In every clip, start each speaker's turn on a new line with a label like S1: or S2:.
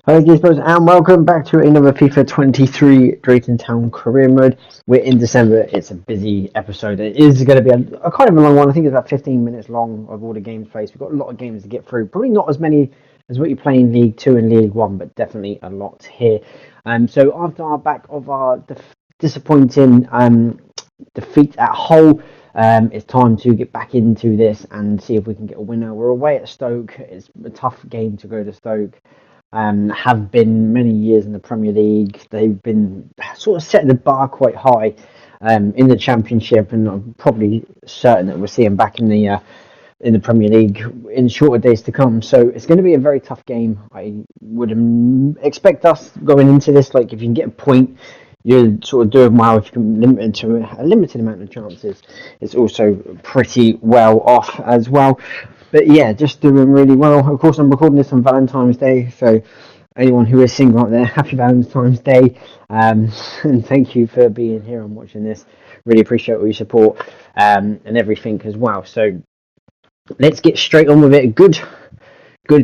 S1: Hello, Gizmos, and welcome back to another FIFA 23 Drayton Town career mode. We're in December. It's a busy episode. It is going to be a kind of a long one. I think it's about 15 minutes long of all the games played. We've got a lot of games to get through. Probably not as many as what you play in League 2 and League 1, but definitely a lot here. So after our back of our disappointing defeat at Hull, it's time to get back into this and see if we can get a winner. We're away at Stoke. It's a tough game to go to Stoke. Have been many years in the Premier League. They've been sort of setting the bar quite high in the Championship, and I'm probably certain that we'll see them back in the Premier League in shorter days to come. So it's going to be a very tough game. I would expect us going into this, like if you can get a point, you're sort of doing well. If you can limit it to a limited amount of chances, it's also pretty well off as well. But yeah, just doing really well. Of course, I'm recording this on Valentine's Day, so anyone who is single out there, happy Valentine's Day. And thank you for being here and watching this. Really appreciate all your support and everything as well. So let's get straight on with it. Good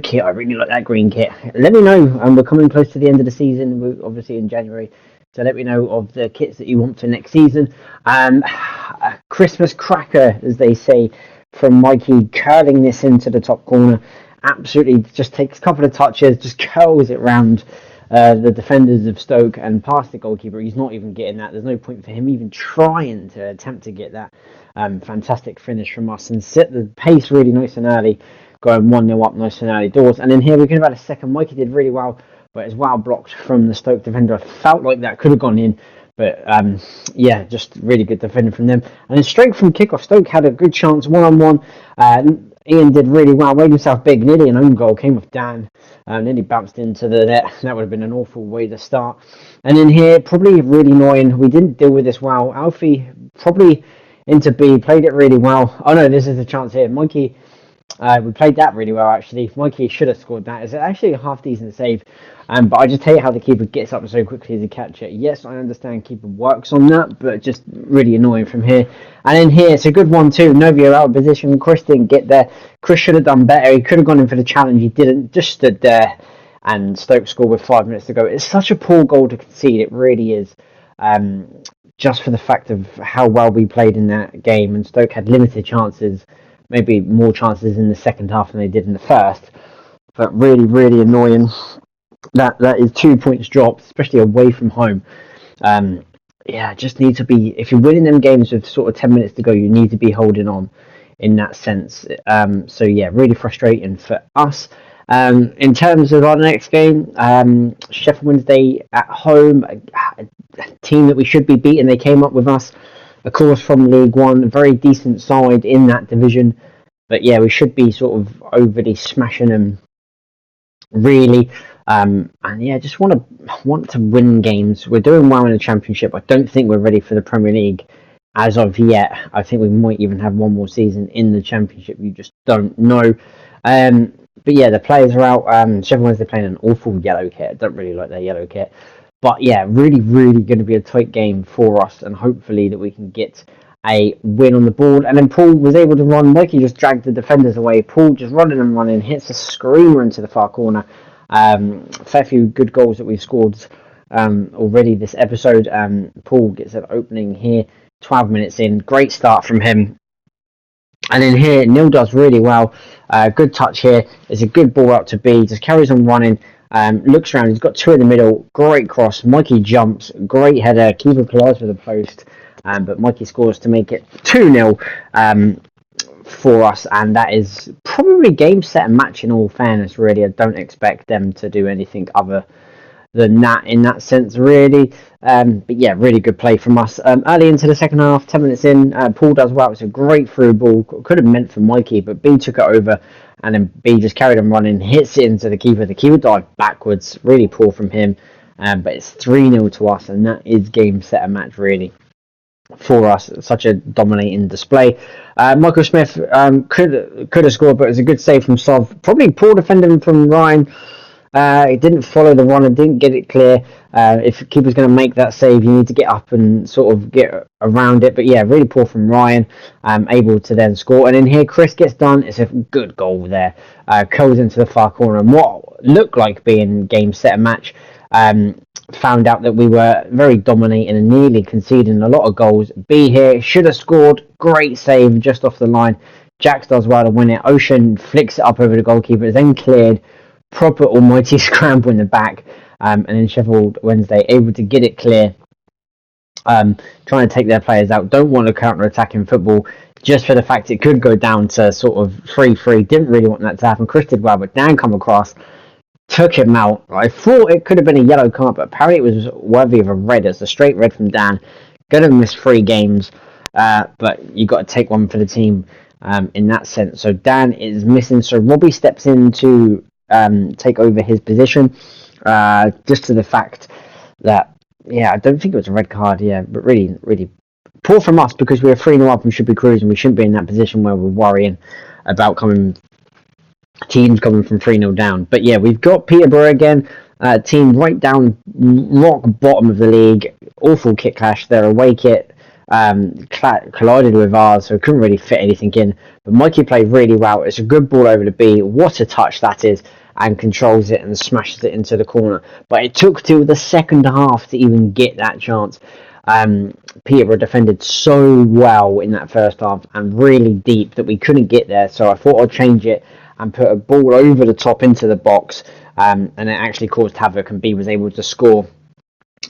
S1: kit. I really like that green kit. Let me know. We're coming close to the end of the season. We're obviously in January. So let me know of the kits that you want for next season. A Christmas cracker, as they say, from Mikey, curling this into the top corner. Absolutely just takes a couple of touches, just curls it round the defenders of Stoke and past the goalkeeper. He's not even getting that. There's no point for him even trying to attempt to get that. Fantastic finish from us and set the pace really nice and early, going 1-0 up nice and early doors. And then here we could have had a second. Mikey did really well, but it's well blocked from the Stoke defender. I felt like that could have gone in. But yeah, just really good defending from them. And then straight from kickoff, Stoke had a good chance, one-on-one. Ian did really well, made himself big, nearly an own goal, came off Dan, nearly bounced into the net. That would have been an awful way to start. And then here, probably really annoying, we didn't deal with this well. Alfie, probably into B, played it really well. Oh no, this is a chance here. Mikey, we played that really well actually. Mikey should have scored that. It's actually a half decent save. But I just hate how the keeper gets up so quickly to catch it. Yes, I understand keeper works on that, but just really annoying from here. And then here, it's a good one too. Novio out of position. Chris didn't get there. Chris should have done better. He could have gone in for the challenge. He didn't. Just stood there. And Stoke scored with 5 minutes to go. It's such a poor goal to concede. It really is. Just for the fact of how well we played in that game. And Stoke had limited chances. Maybe more chances in the second half than they did in the first. But really, really annoying. That is 2 points dropped, especially away from home. Yeah, just need to be, if you're winning them games with sort of 10 minutes to go, you need to be holding on in that sense. So yeah, really frustrating for us. In terms of our next game, Sheffield Wednesday at home, a team that we should be beating. They came up with us, of course, from League One, a very decent side in that division. But yeah, we should be sort of overly smashing them, really. And yeah, just want to win games. We're doing well in the Championship. I don't think we're ready for the Premier League as of yet. I think we might even have one more season in the Championship. You just don't know. But yeah, the players are out. Sheffield Wednesday playing an awful yellow kit. I don't really like their yellow kit. But yeah, really, really going to be a tight game for us, and hopefully that we can get a win on the board. And then Paul was able to run. Mikey just dragged the defenders away. Paul just running and running, hits a screamer into the far corner. Fair few good goals that we've scored already this episode. Paul gets an opening here, 12 minutes in. Great start from him. And then here, Neil does really well. Good touch here. It's a good ball out to B. Just carries on running. Looks around. He's got two in the middle. Great cross. Mikey jumps. Great header. Keeper collides with the post. But Mikey scores to make it 2-0 for us. And that is probably game, set, and match in all fairness, really. I don't expect them to do anything other than that in that sense, really. But yeah, really good play from us. Early into the second half, 10 minutes in, Paul does well. It's a great through ball. Could have meant for Mikey, but B took it over, and then B just carried on running, hits it into the keeper. The keeper dived backwards. Really poor from him. But it's 3-0 to us, and that is game, set, and match, really, for us. Such a dominating display. Michael Smith could have scored, but it was a good save from Sov. Probably poor defending from Ryan. It didn't follow the run and didn't get it clear. If the keeper's going to make that save, you need to get up and sort of get around it. But yeah, really poor from Ryan, able to then score. And then here, Chris gets done. It's a good goal there. Curls into the far corner. And what looked like being game, set, and match, found out that we were very dominating and nearly conceding a lot of goals. B here should have scored. Great save just off the line. Jax does well to win it. Ocean flicks it up over the goalkeeper. Then cleared. Proper almighty scramble in the back, and then Sheffield Wednesday able to get it clear, trying to take their players out. Don't want to counter-attack in football, just for the fact it could go down to sort of 3-3. Didn't really want that to happen. Chris did well, but Dan come across, took him out. I thought it could have been a yellow card, but apparently it was worthy of a red. It's a straight red from Dan. Gonna miss 3 games, but you got to take one for the team in that sense. So Dan is missing. So Robbie steps in to take over his position, just to the fact that, yeah, I don't think it was a red card, but really poor from us, because we were 3-0 up and should be cruising. We shouldn't be in that position where we're worrying about teams coming from 3-0 down. But yeah, we've got Peterborough again, team right down rock bottom of the league. Awful kit clash. Their away kit collided with ours, so couldn't really fit anything in. But Mikey played really well. It's a good ball over the B. What a touch that is, and controls it and smashes it into the corner. But it took till the second half to even get that chance. Peterborough defended so well in that first half and really deep that we couldn't get there. So I thought I'd change it and put a ball over the top into the box, and it actually caused havoc, and B was able to score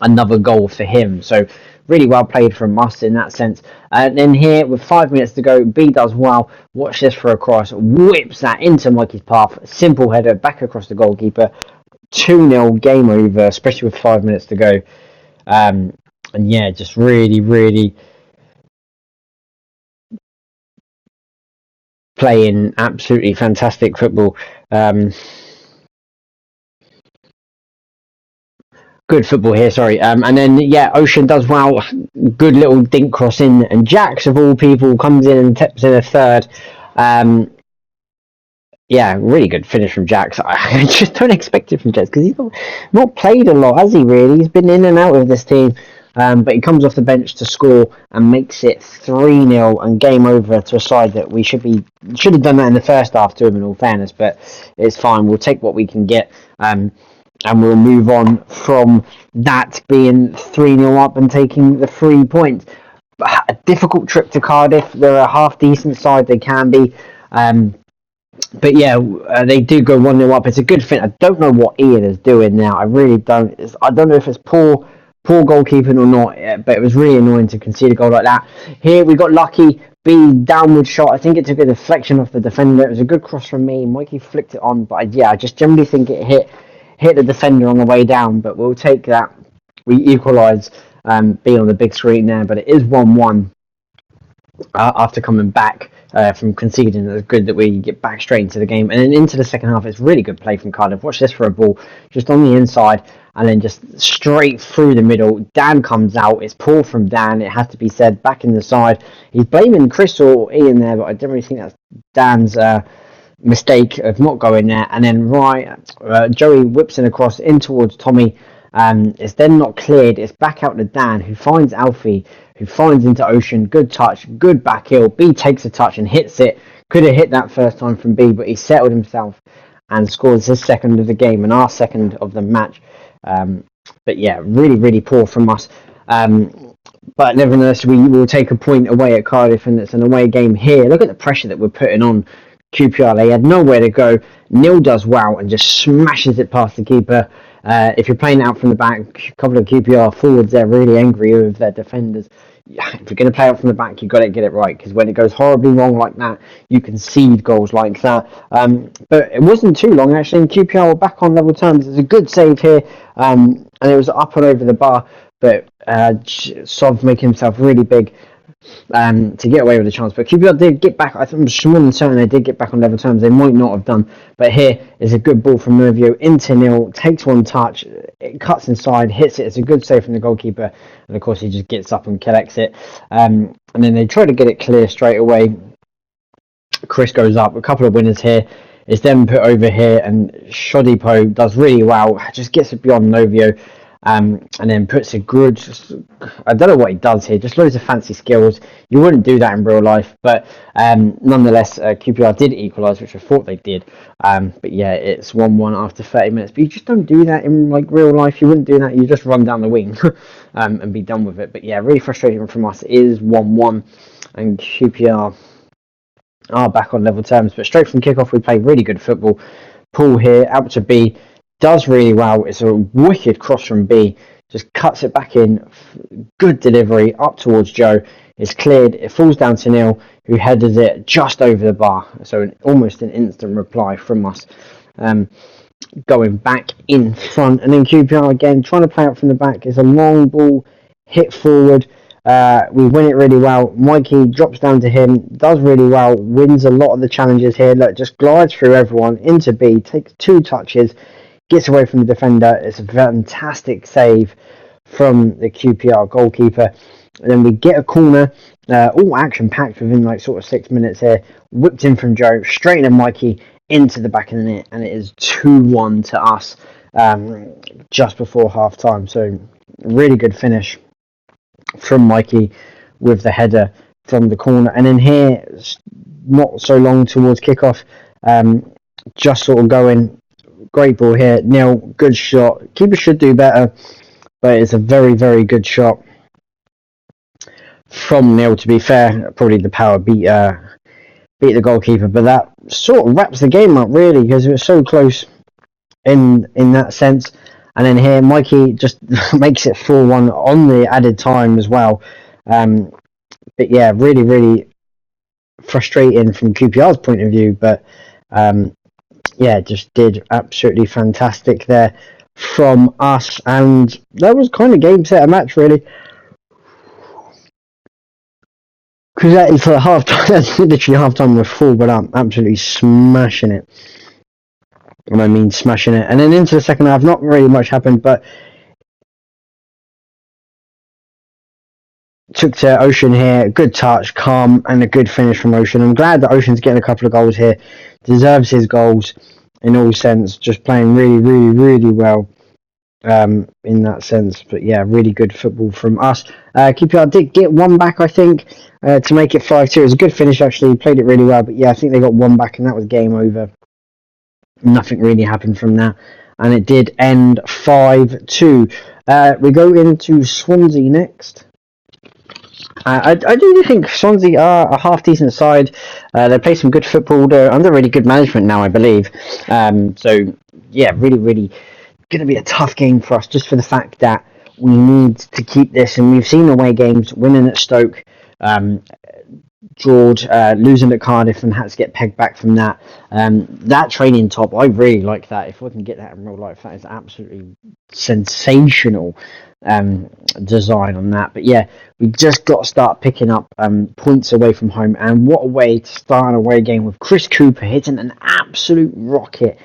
S1: another goal for him. So really well played from us in that sense. And then here, with 5 minutes to go, B does well. Watch this for a cross. Whips that into Mikey's path. Simple header back across the goalkeeper. 2-0, game over, especially with 5 minutes to go. And yeah, just really playing absolutely fantastic football. Good football here, sorry. And then, yeah, Ocean does well. Good little dink cross in. And Jax, of all people, comes in and tips in a third. Yeah, really good finish from Jax. I just don't expect it from Jax, because he's not played a lot, has he, really? He's been in and out of this team. But he comes off the bench to score and makes it 3-0 and game over to a side that we should have done that in the first half to him, in all fairness. But it's fine. We'll take what we can get. And we'll move on from that being 3-0 up and taking the 3 points. A difficult trip to Cardiff. They're a half-decent side, they can be. But yeah, they do go 1-0 up. It's a good fit. I don't know what Ian is doing now. I really don't. I don't know if it's poor goalkeeping or not, but it was really annoying to concede a goal like that. Here we got lucky. B downward shot. I think it took a deflection off the defender. It was a good cross from me. Mikey flicked it on, but I just generally think it hit the defender on the way down, but we'll take that. We equalise, B on the big screen there, but it is 1-1 after coming back from conceding. It's good that we get back straight into the game. And then into the second half, it's really good play from Cardiff. Watch this for a ball, just on the inside, and then just straight through the middle. Dan comes out. It's poor from Dan, it has to be said, back in the side. He's blaming Chris or Ian there, but I don't really think that's Dan's mistake of not going there. And then Joey whips it across in towards Tommy. It's then not cleared. It's back out to Dan, who finds Alfie, who finds into Ocean. Good touch, good back heel. B takes a touch and hits it. Could have hit that first time from B, but he settled himself and scores his second of the game and our second of the match. But yeah, really poor from us. But nevertheless, we will take a point away at Cardiff, and it's an away game here. Look at the pressure that we're putting on QPR. They had nowhere to go. Neil does well and just smashes it past the keeper. If you're playing out from the back, a couple of QPR forwards, they're really angry with their defenders. If you're going to play out from the back, you've got to get it right, because when it goes horribly wrong like that, you concede goals like that. But it wasn't too long, actually, and QPR were back on level terms. It's a good save here, and it was up and over the bar, but Sov making himself really big to get away with the chance. But QPR did get back. I'm more than certain they did get back on level terms. They might not have done, but here is a good ball from Mervio into Neil, takes one touch, it cuts inside, hits it. It's a good save from the goalkeeper, and of course he just gets up and collects it. And then they try to get it clear straight away. Chris goes up. A couple of winners here. It's then put over here, and Shodipo does really well, just gets it beyond Novio, and then puts a good, I don't know what he does here, just loads of fancy skills. You wouldn't do that in real life, but nonetheless, QPR did equalise, which I thought they did. But yeah, it's 1-1 after 30 minutes. But you just don't do that in like real life. You wouldn't do that. You just run down the wing and be done with it. But yeah, really frustrating from us. It is 1-1, and QPR are back on level terms. But straight from kickoff, we play really good football. Paul here out to B, does really well. It's a wicked cross from B, just cuts it back in, good delivery up towards Joe. It's cleared, it falls down to Neil, who headed it just over the bar, so almost an instant reply from us, going back in front. And then QPR again trying to play out from the back. It's a long ball hit forward. We win it really well. Mikey drops down to him, does really well, wins a lot of the challenges here. Look, just glides through everyone into B, takes 2 touches, gets away from the defender. It's a fantastic save from the QPR goalkeeper. And then we get a corner, all action packed within like sort of 6 minutes here. Whipped in from Joe, straight in Mikey into the back of the net, and it is 2-1 to us just before half time. So really good finish from Mikey with the header from the corner. And then here, not so long towards kickoff, just sort of going. Great ball here. Neil, good shot. Keeper should do better, but it's a very, very good shot from Neil, to be fair. Probably the power beat the goalkeeper, but that sort of wraps the game up, really, because it was so close in that sense. And then here, Mikey just makes it 4-1 on the added time as well. But yeah, really, really frustrating from QPR's point of view, but yeah, just did absolutely fantastic there from us, and that was kind of game set a match, really, because that is for half time. That's literally half time. We're full, but I'm absolutely smashing it, and I mean smashing it. And then into the second half, not really much happened, but took to Ocean here, good touch, calm, and a good finish from Ocean. I'm glad that Ocean's getting a couple of goals here, deserves his goals in all sense, just playing really, really, really well in that sense. But yeah, really good football from us. QPR did get one back, I think, to make it 5-2. It was a good finish, actually, played it really well, but yeah, I think they got one back, and that was game over. Nothing really happened from that, and it did end 5-2. We go into Swansea next. I do think Swansea are a half decent side. They play some good football. They're under really good management now, I believe. So yeah, really, really going to be a tough game for us, just for the fact that we need to keep this. And we've seen away games, winning at Stoke, drawed, losing at Cardiff, and had to get pegged back from that. That training top, I really like that. If I can get that in real life, that is absolutely sensational design on that. But yeah, we just got to start picking up points away from home, and what a way to start an away game with Chris Cooper hitting an absolute rocket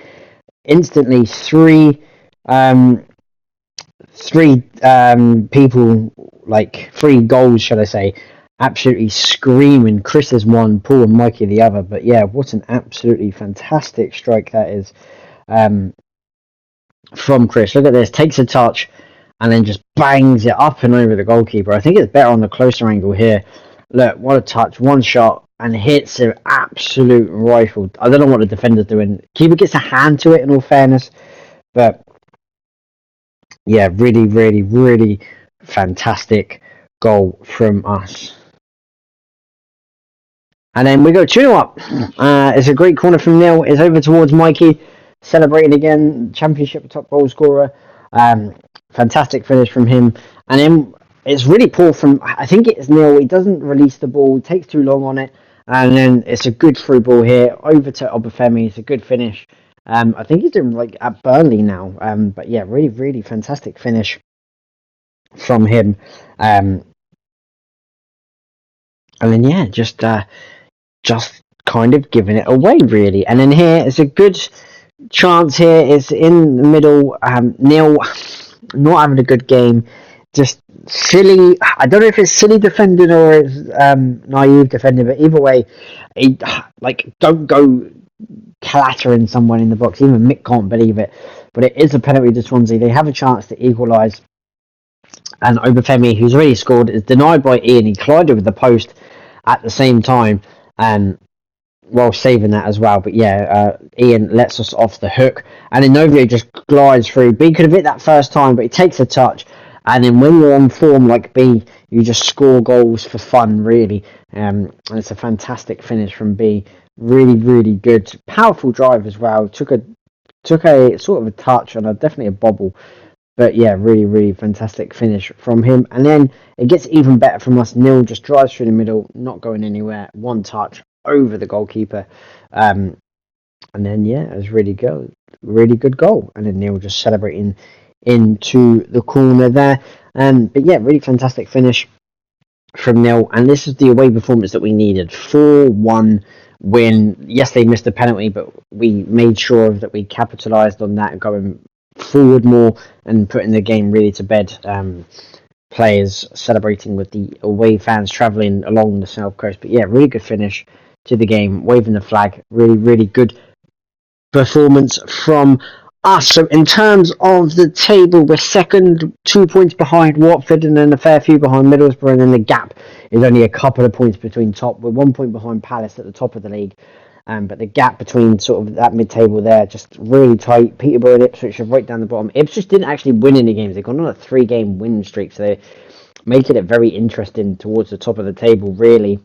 S1: instantly. Three people, like 3 goals, should I say, absolutely screaming. Chris is one, Paul and Mikey the other. But yeah, what an absolutely fantastic strike that is from Chris. Look at this, takes a touch and then just bangs it up and over the goalkeeper. I think it's better on the closer angle here. Look, what a touch, one shot, and hits an absolute rifle. I don't know what the defender's doing. Keeper gets a hand to it, in all fairness, but yeah, really, really, really fantastic goal from us. And then we go 2-0 up. It's a great corner from Neil. It's over towards Mikey, celebrating again, championship top goal scorer. Fantastic finish from him. And then it's really poor from, I think it's Neil. He doesn't release the ball, takes too long on it. And then it's a good through ball here, over to Obafemi. It's a good finish. I think he's doing like at Burnley now. But yeah, really, really fantastic finish from him. And then yeah, just kind of giving it away, really. And then here is a good chance here. It's in the middle. Neil not having a good game. Just silly. I don't know if it's silly defending or it's naive defending, but either way, don't go clattering someone in the box. Even Mick can't believe it. But it is a penalty to Swansea. They have a chance to equalise. And Obafemi, who's already scored, is denied by Ian. He collided with the post at the same time, and while saving that as well. But yeah, Ian lets us off the hook, and then Novio just glides through. B could have hit that first time, but he takes a touch. And then when you're on form like B, you just score goals for fun, really. And it's a fantastic finish from B. Really, really good, powerful drive as well. Took a sort of a touch and definitely a bobble. But yeah, really, really fantastic finish from him. And then it gets even better from us. Neil just drives through the middle, not going anywhere. One touch over the goalkeeper. And then, yeah, it was really good goal. And then Neil just celebrating into the corner there. But yeah, really fantastic finish from Neil. And this is the away performance that we needed. 4-1 win. Yes, they missed a penalty, but we made sure that we capitalised on that going forward more and putting the game really to bed. Players celebrating with the away fans travelling along the south coast. But yeah, really good finish to the game, waving the flag. Really, really good performance from us. So in terms of the table, we're second, 2 points behind Watford, and then a fair few behind Middlesbrough, and then the gap is only a couple of points between top. We're 1 point behind Palace at the top of the league. But the gap between sort of that mid-table there, just really tight. Peterborough and Ipswich are right down the bottom. Ipswich didn't actually win any games. They've gone on a 3-game win streak, so they're making it very interesting towards the top of the table, really.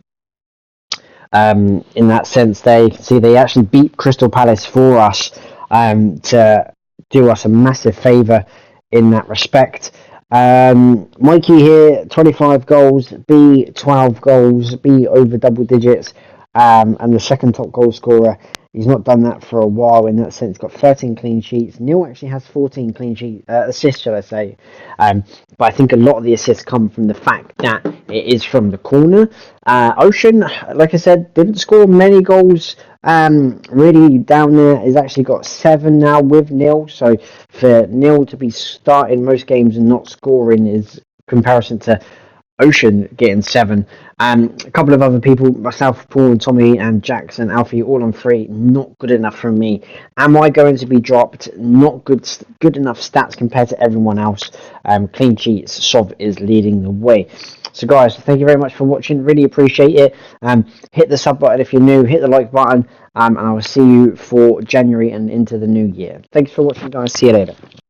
S1: In that sense, they actually beat Crystal Palace for us to do us a massive favour in that respect. Mikey here, 25 goals, B 12 goals, B over double digits. And the second top goal scorer, he's not done that for a while in that sense. Got 13 clean sheets. Neil actually has 14 clean sheet assists, shall I say. But I think a lot of the assists come from the fact that it is from the corner. Ocean, like I said, didn't score many goals. Really down there. He's actually got 7 now with Neil. So for Neil to be starting most games and not scoring is comparison to Ocean getting 7. A couple of other people, myself, Paul and Tommy and Jackson, Alfie, all on 3. Not good enough from me. Am I going to be dropped? Not good enough stats compared to everyone else. Clean sheets, Sov is leading the way. So guys, thank you very much for watching. Really appreciate it. Hit the sub button if you're new. Hit the like button. And I will see you for January and into the new year. Thanks for watching, guys. See you later.